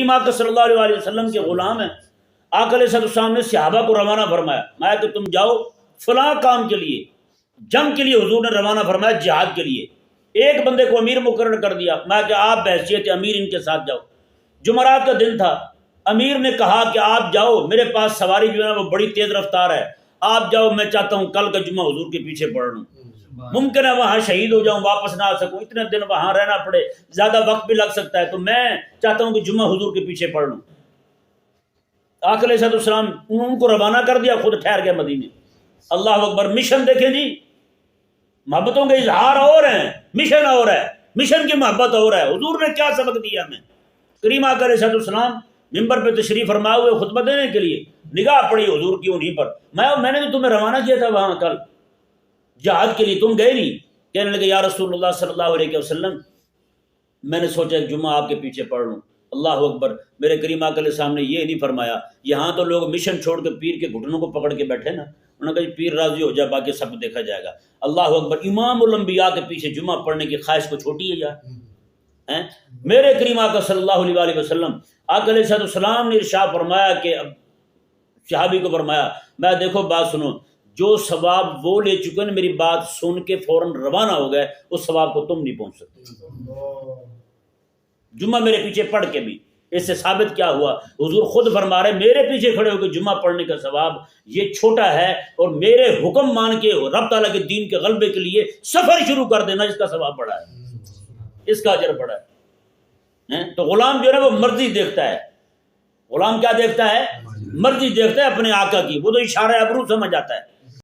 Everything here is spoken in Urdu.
کریم آقا صلی اللہ علیہ وسلم کے غلام ہیں. آقا علیہ السلام نے صحابہ کو روانہ فرمایا، میں کہ تم جاؤ فلاں کام کے لیے، جنگ کے لیے حضور نے روانہ فرمایا، جہاد کے لیے. ایک بندے کو امیر مقرر کر دیا، میں کہ آپ بحیثیت امیر ان کے ساتھ جاؤ. جمعرات کا دن تھا، امیر نے کہا کہ آپ جاؤ، میرے پاس سواری جو ہے وہ بڑی تیز رفتار ہے، آپ جاؤ، میں چاہتا ہوں کل کا جمعہ حضور کے پیچھے پڑھ لوں. ممکن ہے وہاں شہید ہو جاؤں، واپس نہ آ سکوں، اتنے دن وہاں رہنا پڑے، زیادہ وقت بھی لگ سکتا ہے، تو میں چاہتا ہوں کہ جمعہ حضور کے پیچھے پڑھ لوں. آقا علیہ السلام ان کو روانہ کر دیا، خود ٹھہر گیا مدینے. اللہ اکبر. مشن دیکھیں جی، محبتوں کے اظہار اور ہیں، مشن اور ہے، مشن کی محبت اور ہے. حضور نے کیا سبق دیا ہمیں. کریم آقا علیہ السلام ممبر پہ تشریف فرما ہوئے خطبہ دینے کے لیے، نگاہ پڑی حضور کی انہیں پر. میں نے تو تمہیں روانہ کیا تھا وہاں کل جہاد کے لیے، تم گئے نہیں. کہنے لگے یا رسول اللہ صلی اللہ علیہ وسلم، میں نے سوچا ایک جمعہ آپ کے پیچھے پڑھ لوں. اللہ اکبر. میرے کریم آقا علیہ السلام نے یہ نہیں فرمایا. یہاں تو لوگ مشن چھوڑ کے پیر کے گھٹنوں کو پکڑ کے بیٹھے نا، انہوں نے کہا پیر راضی ہو جائے، باقی سب دیکھا جائے گا. اللہ اکبر. امام الانبیاء کے پیچھے جمعہ پڑھنے کی خواہش کو چھوٹی ہے یار. میرے کریم آقا صلی اللہ علیہ وسلم، آقا علیہ السلام نے ارشاد فرمایا کہ صحابی کو فرمایا، میں دیکھو بات سنو، جو ثواب وہ لے چکے ہیں میری بات سن کے فوراً روانہ ہو گئے، اس ثواب کو تم نہیں پہنچ سکتے. جمعہ میرے پیچھے پڑھ کے بھی. اس سے ثابت کیا ہوا؟ حضور خود فرما رہے میرے پیچھے کھڑے ہو کے جمعہ پڑھنے کا ثواب یہ چھوٹا ہے، اور میرے حکم مان کے رب تعالیٰ کے دین کے غلبے کے لیے سفر شروع کر دینا، اس کا ثواب بڑا ہے، اس کا اجر بڑا ہے. تو غلام جو ہے وہ مرضی دیکھتا ہے. غلام کیا دیکھتا ہے؟ مرضی دیکھتا ہے اپنے آقا کی. وہ تو اشارہ ابرو سمجھ آتا ہے.